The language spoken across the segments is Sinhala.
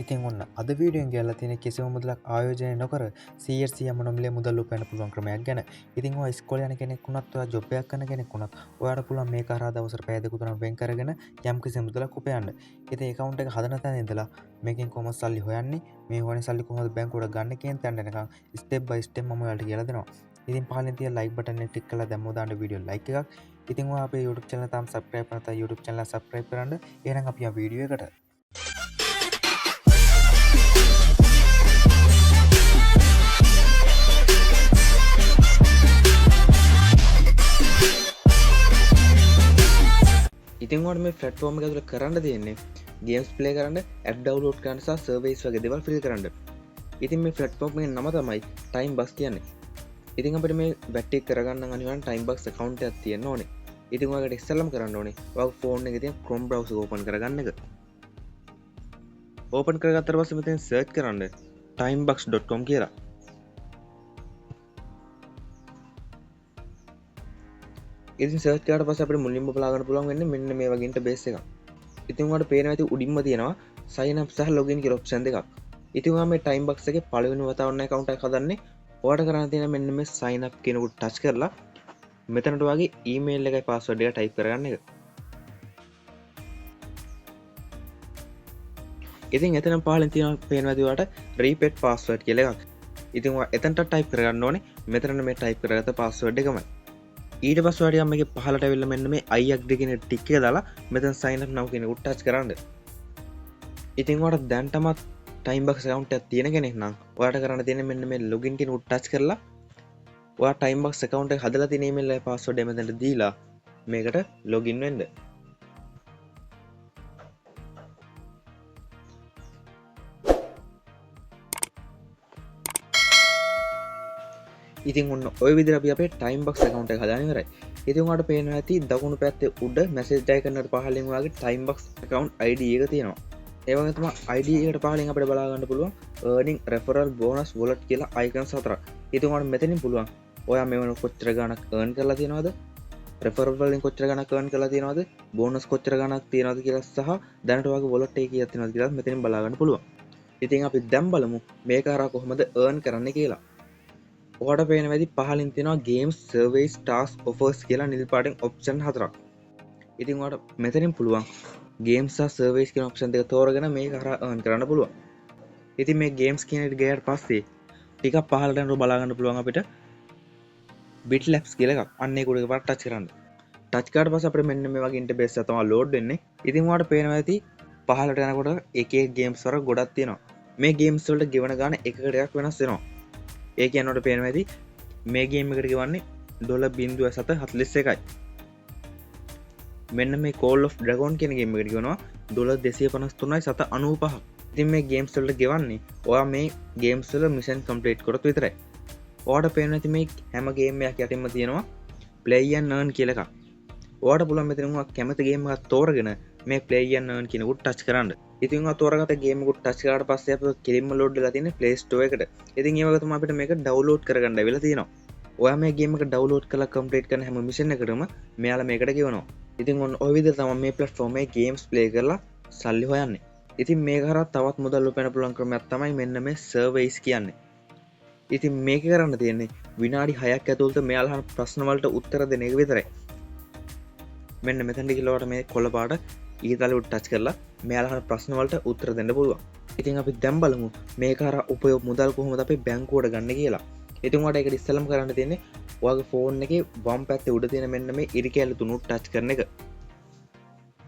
ඉතින් ඔන්න අද වීඩියෝෙන් ගෙල්ලා තියෙන කිසිම මුදලක් ආයෝජනය නොකර 100% මොනොමලේ මුදල් උපයන්න පුළුවන් ක්‍රමයක් ගැන. ඉතින් ඔය ඉස්කෝලේ යන කෙනෙක් වුණත් ඔයා ජොබ් එකක් කරන කෙනෙක් වුණත් ඔයාලට පුළුවන් මේක හරහා දවසට පැය දෙක තුනක් වෙන් කරගෙන යම් කිසි මුදලක් උපයන්න. ඉතින් account එක හදන තැන ඉඳලා මේකෙන් කොහොමද සල්ලි හොයන්නේ, මේ හොයන සල්ලි කොහොමද බැංකුවට ගන්න කියන තැන යනකම් step by step මම ඔයාලට කියලා දෙනවා. ඉතින් පහලින් තියෙන like button එක ක්ලික් කරලා දැම්මෝ දාන්න වීඩියෝ like එකක්. ඉතින් ඔයා අපේ YouTube channel එක තාම subscribe කරලා නැත්නම් YouTube channel එක subscribe කරන්න. එහෙනම් අපි ආ වීඩියෝ එකට. ඉතින් ඔයාලට මේ platform එක ඇතුළේ කරන්න තියෙන්නේ games play කරන්න, app download කරන්න සහ surveys වගේ දේවල් fill කරන්න. ඉතින් මේ platform එකේ නම තමයි Timebox කියන්නේ. ඉතින් අපිට මේ වැට් එක කරගන්න නම් අනිවාර්යෙන් Timebox account එකක් තියෙන්න ඕනේ. ඉතින් ඔයාලට ඉස්සෙල්ලාම කරන්න ඕනේ ඔයාගේ phone එකේ තියෙන Chrome browser open කරගන්න එක. open කරගත්තට පස්සේ මෙතන search කරන්න timebox.com කියලා. ඉතින් සර්ච් කරාට පස්සේ අපිට මුලින්ම බලා ගන්න පුළුවන් වෙන්නේ මෙන්න මේ වගේ ඉන්ටර්ෆේස් එකක්. ඉතින් ඔයාලට පේනවා ඇති උඩින්ම තියෙනවා sign up සහ login කියලා ඔප්ෂන් දෙකක්. ඉතින් ඔයා මේ Timebox එකේ පළවෙනි වතාවට account එකක් හදන්නේ ඔයාලට කරන්න තියෙන මෙන්න මේ sign up කියන උඩ ටච් කරලා මෙතනට ඔයාගේ email එකයි password එක type කරගන්න එක. ඉතින් එතන පහලින් තියෙනවා පේනවා ඇති ඔයාලට repeat password කියලා එකක්. ඉතින් ඔයා එතනට type කරගන්න ඕනේ මෙතන මේ type කරගත්ත password එකමයි. ඊට පස්සේ ඔයාලට මේකේ පහලට ඇවිල්ලා මෙන්න මේ I agree කියන ටික් එක දාලා මෙතන sign up now කියන උඩ ටච් කරන්න. ඉතින් ඔයාලට දැන් තමත් Timebox account එකක් තියෙන කෙනෙක් නම් ඔයාලට කරන්න තියෙන්නේ මෙන්න මේ login කියන උඩ ටච් කරලා ඔයා Timebox account එක හදලා තියෙන email එකයි password එක මෙතනට දීලා මේකට login වෙන්න. ඉතින් ඔන්න ඔය විදිහට අපි අපේ Timebox account එක හදාගෙන ඉවරයි. ඉතින් ඔයාලට පේනවා ඇති දකුණු පැත්තේ උඩ message icon එකට පහළින් ඔයාගේ Timebox account ID එක තියෙනවා. ඒ වගේ තමයි ID එකට පහළින් අපිට බලා ගන්න පුළුවන් earning referral bonus wallet කියලා icons හතරක්. ඉතින් ඔයාලට මෙතනින් පුළුවන් ඔයා මේ වෙන කොච්චර ගණක් earn කරලා තියෙනවද? referral වලින් කොච්චර ගණක් earn කරලා තියෙනවද? bonus කොච්චර ගණක් තියෙනවද කියලා සහ දැනට ඔයාගේ wallet එකේ කීයක් තියෙනවද කියලා මෙතනින් බලා ගන්න පුළුවන්. ඉතින් අපි දැන් බලමු මේක හරහා කොහොමද earn කරන්නේ කියලා. ඔයාලට පේන වැඩි පහලින් තියෙනවා games surveys tasks offers කියලා නිල් පාටින් option හතරක්. ඉතින් ඔයාලට මෙතනින් පුළුවන් games සහ surveys කියන option දෙක තෝරගෙන මේක හරහා earn කරන්න පුළුවන්. ඉතින් මේ games කියන එකට ගියාට පස්සේ ටිකක් පහළට යනකොට බලා ගන්න පුළුවන් අපිට bitlabs කියලා එකක්. අන්න ඒක උඩ එකපාරට ටච් කරන්න. ටච් කරාට පස්සේ අපිට මෙන්න මේ වගේ ඉන්ටර්ෆේස් එක තමයි load වෙන්නේ. ඉතින් ඔයාලට පේනවා ඇති පහළට යනකොට එක එක games වල ගොඩක් තියෙනවා. මේ games වලට ගෙවන ගාන එකකට එකක් වෙනස් වෙනවා. ඒ කියනට පේනවා ඇති මේ ගේම් එකට ගෙවන්නේ $0.741යි. මෙන්න මේ Call of Dragon කියන ගේම් එකට ගෙවනවා $253.95. ඉතින් මේ ගේම්ස් වලට ගෙවන්නේ ඔයා මේ ගේම්ස් වල මිෂන් කම්ප්ලීට් කරොත් විතරයි. ඔයාලට පේනවා ඇති මේ හැම ගේම් එකක් යටින්ම තියෙනවා play and earn කියලා එකක්. ඔයාලට පුළුවන් මෙතන ඔයා කැමති ගේම් එකක් තෝරගෙන මේ play and earn කියන උඩ ටච් කරන්න. ඉතින් ඔයා තෝරගත්ත ගේම් එක උඩ ටච් කරාට පස්සේ අපිට කෙලින්ම ලෝඩ් වෙලා තියෙන්නේ Play Store එකට. ඉතින් ඒ වගේ තමයි අපිට මේක ඩවුන්ලෝඩ් කරගන්න වෙලා තියෙනවා. ඔයා මේ ගේම් එක ඩවුන්ලෝඩ් කරලා කම්ප්ලීට් කරන හැම මිෂන් එකකටම මෙයාලා මේකට ගෙවනවා. ඉතින් ඔන්න ඔය විදිහට තමයි මේ platform එකේ ගේම්ස් ප්ලේ කරලා සල්ලි හොයන්නේ. ඉතින් මේක හරහා තවත් මුදල් උපයන පුළුවන් ක්‍රමයක් තමයි මෙන්න මේ surveys කියන්නේ. ඉතින් මේක කරන්න තියෙන්නේ විනාඩි 6ක් ඇතුළත මෙයාලා අහන ප්‍රශ්න වලට උත්තර දෙන එක විතරයි. මෙන්න මෙතනට ගිහලා මේ කොළ පාට ඊතලෙ උඩ ටච් කරලා මෙයාලා අහන ප්‍රශ්න වලට උත්තර දෙන්න පුළුවන්. ඉතින් අපි දැන් බලමු මේක හරහා උපයෝග මුදල් කොහොමද අපි බැංකුවට ගන්න කියලා. ඉතින් ඔයාලට ඒකට ඉස්සෙල්ලාම කරන්න තියෙන්නේ ඔයාගේ ෆෝන් එකේ වම් පැත්තේ උඩ තියෙන මෙන්න මේ ඉරි කැලේ තුන උඩ ටච් කරන එක.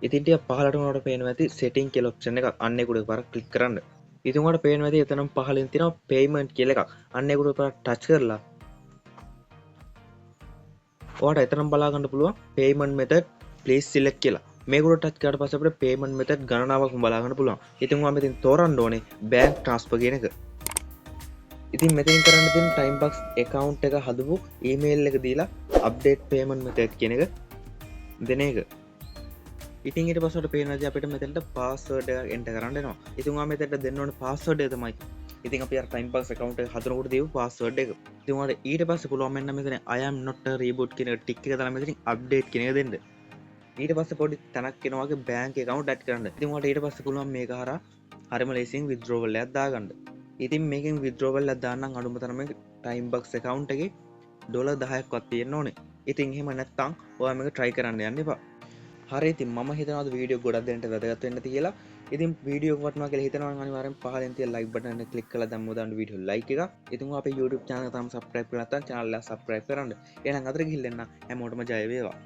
ඉතින් ටික පහළට උනට පේනවා ඇති setting කියලා option එකක්. අන්න ඒක උඩ පාරක් ක්ලික් කරන්න. ඉතින් ඔයාලට පේනවා ඇති එතනම පහළින් තියෙනවා payment කියලා එකක්. අන්න ඒක උඩ පාරක් ටච් කරලා ඔයාලට එතනම බලා ගන්න පුළුවන් payment method please select කියලා. මේක උඩ ටච් කරාට පස්සේ අපිට payment method ගණනාවක් බලා ගන්න පුළුවන්. ඉතින් ඔයා මෙතෙන් තෝරන්න ඕනේ bank transfer කියන එක. ඉතින් මෙතනින් කරන්න තියෙන Timebox account එක හදපු email එක දීලා update payment method කියන එක දෙන එක. ඉතින් ඊට පස්සේ පේනවා අපිට මෙතනට password එක enter කරන්න එනවා. ඉතින් ඔයා මෙතනට දෙන්න ඕනේ password එක තමයි. ඉතින් අපි අර Timebox account එක හදනකොට දීපු password එක. ඉතින් ඔයාලට ඊට පස්සේ පුළුවන් මෙන්න මෙතන I am not a reboot කියන ටික් එක දාලා මෙතනින් update කියන එක දෙන්න. ඊට පස්සේ පොඩි තැනක් එනවා වගේ bank account add කරන්න. ඉතින් ඔයාලට ඊට පස්සේ පුළුවන් මේක හරහා හරිම ලේසින් විද්‍රෝවල් එකක් දාගන්න. ඉතින් මේකෙන් විද්‍රෝවල් එකක් දාන්න අඩුම තරමේ ටයිම් බක්ස් account එකේ $10ක්වත් තියෙන්න ඕනේ. ඉතින් එහෙම නැත්නම් ඔයා මේක try කරන්න යන්න එපා. හරි ඉතින් මම හිතනවා වීඩියෝ ගොඩක් දෙන්නට වැදගත් වෙන්න කියලා. ඉතින් වීඩියෝ වටනවා කියලා හිතනවා නම් අනිවාර්යෙන් පහලින් තියෙන like button එක click කරලා දැම්මොත් දාන්න වීඩියෝ like එක. ඉතින් අපේ YouTube channel එක තාම subscribe කරලා නැත්නම් channel එක subscribe කරන්න. එහෙනම් අතර ගිහින් එන්න හැමෝටම ජය වේවා.